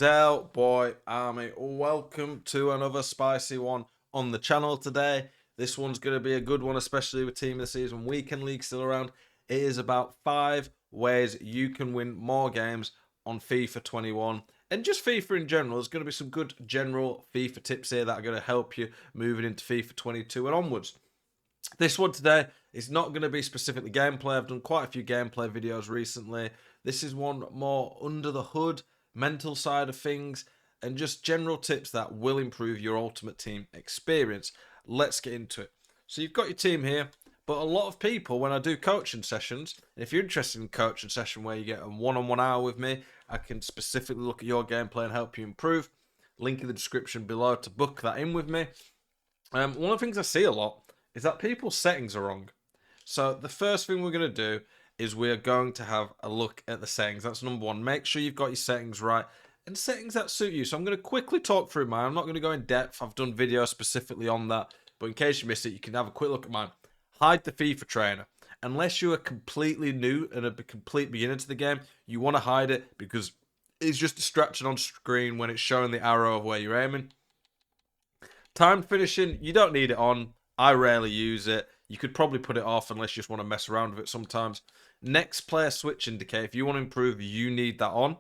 Zell Boy Army, welcome to another spicy one on the channel today. This one's going to be a good one, especially with Team of the Season Weekend League still around. It is about 5 ways you can win more games on FIFA 21 and just FIFA in general. There's going to be some good general FIFA tips here that are going to help you moving into FIFA 22 and onwards. This one today is not going to be specifically gameplay. I've done quite a few gameplay videos recently. This is one more under the hood, mental side of things, and just general tips that will improve your Ultimate Team experience. Let's get into it. So you've got your team here, but a lot of people, when I do coaching sessions, if you're interested in coaching session where you get a one-on-one hour with me, I can specifically look at your gameplay and help you improve. Link in the description below to book that in with me. One of the things I see a lot is that people's settings are wrong. So the first thing we're going to do is we're going to have a look at the settings. That's number one. Make sure you've got your settings right and settings that suit you. So I'm going to quickly talk through mine. I'm not going to go in depth. I've done videos specifically on that. But in case you missed it, you can have a quick look at mine. Hide the FIFA trainer. Unless you are completely new and a complete beginner to the game, you want to hide it because it's just distraction on screen when it's showing the arrow of where you're aiming. Time finishing, you don't need it on. I rarely use it. You could probably put it off unless you just want to mess around with it sometimes. Next player switch indicator. If you want to improve, you need that on.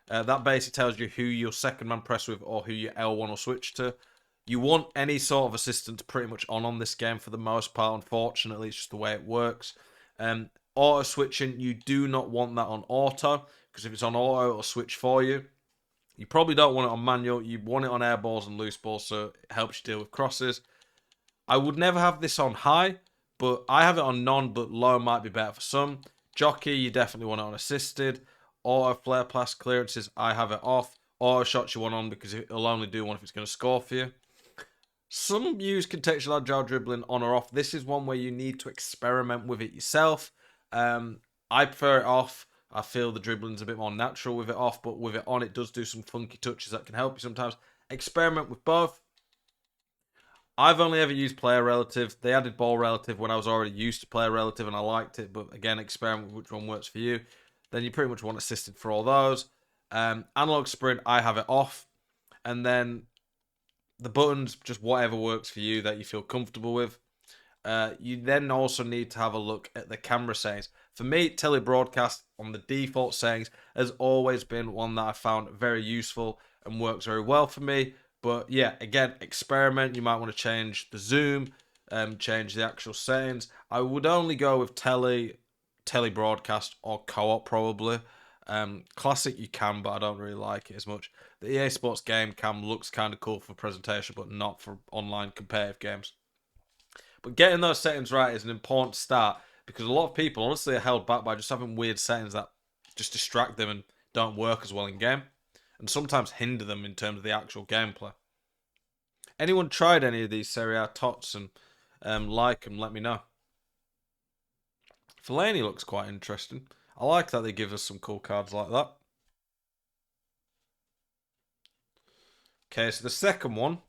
That basically tells you who your second man press with or who your L1 will switch to. You want any sort of assistance pretty much on this game for the most part. Unfortunately, it's just the way it works. Auto switching, you do not want that on auto because if it's on auto, it'll switch for you. You probably don't want it on manual. You want it on air balls and loose balls so it helps you deal with crosses. I would never have this on high, but I have it on none, but low might be better for some. Jockey, you definitely want it on assisted. Auto flare pass clearances, I have it off. Auto shots you want on because it'll only do one if it's going to score for you. Some use contextual agile dribbling on or off. This is one where you need to experiment with it yourself. I prefer it off. I feel the dribbling's a bit more natural with it off, but with it on, it does do some funky touches that can help you sometimes. Experiment with both. I've only ever used player relative. They added ball relative when I was already used to player relative and I liked it, but again, experiment with which one works for you. Then you pretty much want assisted for all those. Analog sprint, I have it off. And then the buttons, just whatever works for you that you feel comfortable with. You then also need to have a look at the camera settings. For me, telebroadcast on the default settings has always been one that I found very useful and works very well for me. But yeah, again, experiment. You might want to change the zoom, change the actual settings. I would only go with telebroadcast or co-op probably. Classic you can, but I don't really like it as much. The EA Sports game cam looks kind of cool for presentation, but not for online competitive games. But getting those settings right is an important start because a lot of people honestly are held back by just having weird settings that just distract them and don't work as well in game, and sometimes hinder them in terms of the actual gameplay. Anyone tried any of these Serie A tots and like them, let me know. Fellaini looks quite interesting. I like that they give us some cool cards like that. Okay, so the second one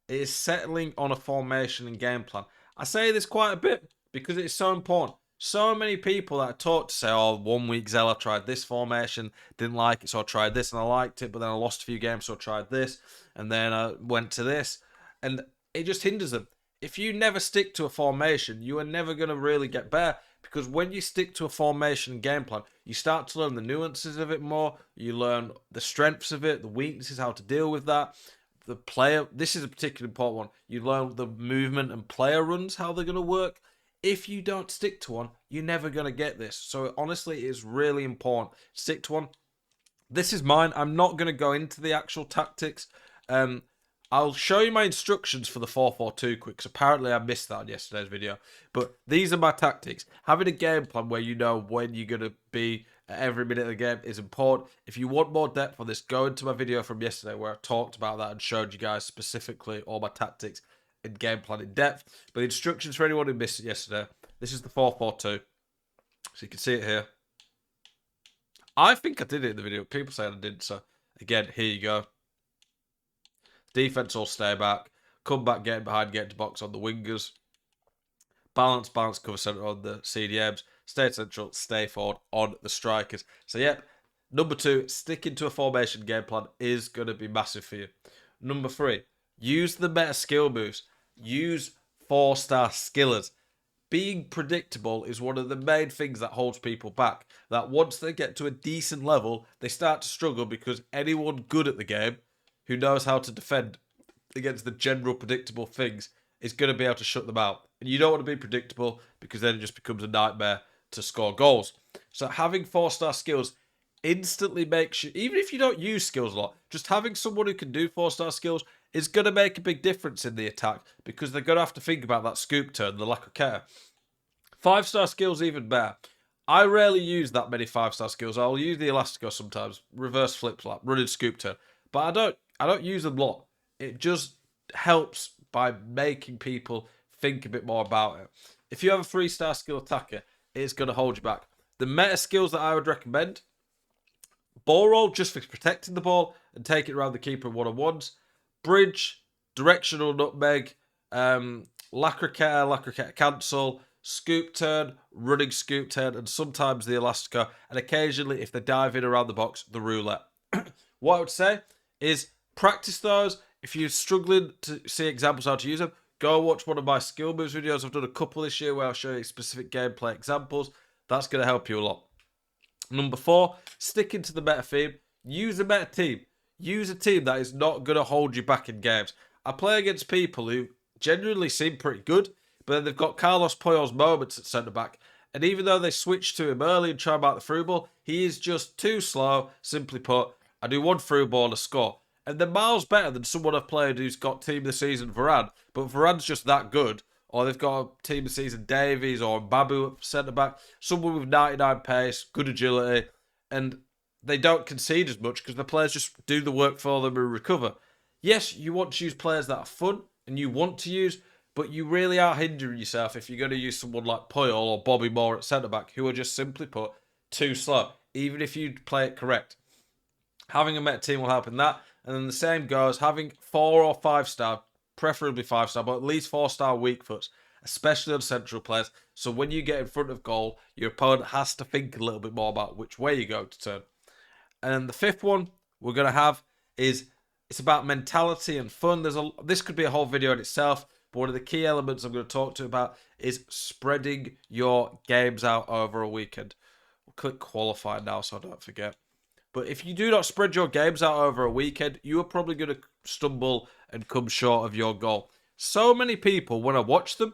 is settling on a formation and game plan. I say this quite a bit because it's so important. So many people that I talk to say, oh, 1 week Zell, I tried this formation, didn't like it, so I tried this and I liked it, but then I lost a few games, so I tried this, and then I went to this, and it just hinders them. If you never stick to a formation, you are never going to really get better, because when you stick to a formation and game plan, you start to learn the nuances of it more, you learn the strengths of it, the weaknesses, how to deal with that. The player, this is a particularly important one, you learn the movement and player runs, how they're going to work. If you don't stick to one, you're never going to get this. So honestly, it's really important. Stick to one. This is mine. I'm not going to go into the actual tactics. I'll show you my instructions for the 4-4-2 quick, because apparently I missed that on yesterday's video. But these are my tactics. Having a game plan where you know when you're going to be at every minute of the game is important. If you want more depth on this, go into my video from yesterday where I talked about that and showed you guys specifically all my tactics and game plan in depth. But the instructions for anyone who missed it yesterday, this is the 4-4-2. So you can see it here. I think I did it in the video. People say I didn't. So again, here you go. Defense will stay back. Come back, get behind, get to box on the wingers. Balance, cover centre on the CDMs. Stay central, stay forward on the strikers. So, yep, Number 2, sticking to a formation game plan is going to be massive for you. Number 3, use the meta skill moves. Use 4-star skillers. Being predictable is one of the main things that holds people back. That once they get to a decent level, they start to struggle because anyone good at the game who knows how to defend against the general predictable things is going to be able to shut them out. And you don't want to be predictable because then it just becomes a nightmare to score goals. So having 4-star skills instantly makes you, even if you don't use skills a lot, just having someone who can do 4-star skills is going to make a big difference in the attack because they're going to have to think about that scoop turn, the lack of care. 5-star skills even better. I rarely use that many 5-star skills. I'll use the Elastico sometimes, reverse flip flap, running scoop turn, but I don't use them a lot. It just helps by making people think a bit more about it. If you have a 3-star skill attacker, it's going to hold you back. The meta skills that I would recommend: ball roll, just for protecting the ball and take it around the keeper in one-on-ones. Bridge, directional nutmeg, lacroquette cancel, scoop turn, running scoop turn, and sometimes the Elastico, and occasionally, if they dive in around the box, the roulette. What I would say is practice those. If you're struggling to see examples how to use them, go watch one of my skill moves videos. I've done a couple this year where I'll show you specific gameplay examples. That's going to help you a lot. Number 4, sticking to the meta theme. Use a meta team. Use a team that is not going to hold you back in games. I play against people who genuinely seem pretty good, but then they've got Carlos Puyol's moments at centre-back. And even though they switch to him early and try about the through ball, he is just too slow. Simply put, I do one through ball to score. And they're miles better than someone I've played who's got team of the season Varane, but Varane's just that good. Or they've got a team of the season Davies or Babu at centre-back, someone with 99 pace, good agility, and they don't concede as much because the players just do the work for them and recover. Yes, you want to use players that are fun and you want to use, but you really are hindering yourself if you're going to use someone like Puyol or Bobby Moore at centre-back, who are just simply put too slow, even if you play it correct. Having a meta team will help in that. And then the same goes, having 4 or 5-star, preferably 5-star, but at least 4-star weak foots, especially on central players. So when you get in front of goal, your opponent has to think a little bit more about which way you go to turn. And then the 5th one we're going to have is, it's about mentality and fun. This could be a whole video in itself, but one of the key elements I'm going to talk to you about is spreading your games out over a weekend. We'll click qualify now so I don't forget. But if you do not spread your games out over a weekend, you are probably going to stumble and come short of your goal. So many people, when I watch them,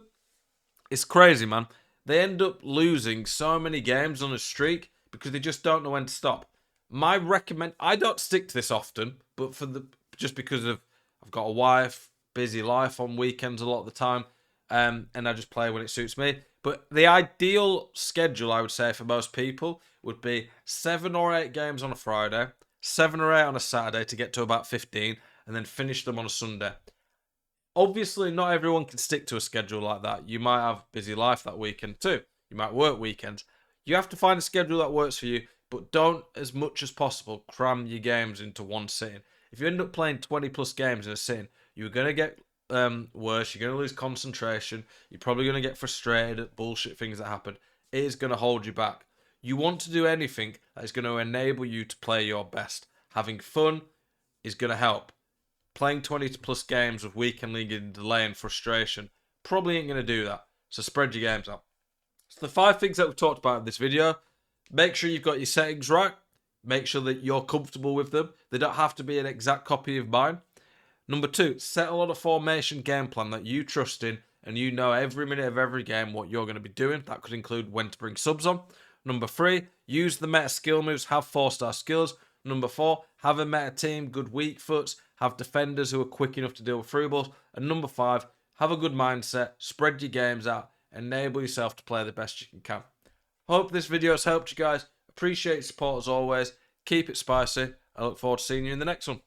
it's crazy, man. They end up losing so many games on a streak because they just don't know when to stop. I don't stick to this often, but just because I've got a wife, busy life on weekends a lot of the time, and I just play when it suits me. But the ideal schedule, I would say, for most people would be 7 or 8 games on a Friday, 7 or 8 on a Saturday to get to about 15, and then finish them on a Sunday. Obviously, not everyone can stick to a schedule like that. You might have a busy life that weekend too. You might work weekends. You have to find a schedule that works for you, but don't, as much as possible, cram your games into one sitting. If you end up playing 20 plus games in a sitting, you're going to get worse. You're going to lose concentration. You're probably going to get frustrated at bullshit things that happen. It is going to hold you back. You want to do anything that is going to enable you to play your best. Having fun is going to help. Playing 20 plus games with weekend league and delay and frustration probably ain't going to do that. So spread your games out. So the 5 things that we've talked about in this video: make sure you've got your settings right. Make sure that you're comfortable with them. They don't have to be an exact copy of mine. Number 2, settle on a formation game plan that you trust in and you know every minute of every game what you're going to be doing. That could include when to bring subs on. Number 3, use the meta skill moves, have 4-star skills. Number 4, have a meta team, good weak foots, have defenders who are quick enough to deal with through balls. And number 5, have a good mindset, spread your games out, enable yourself to play the best you can. Hope this video has helped you guys. Appreciate your support as always. Keep it spicy. I look forward to seeing you in the next one.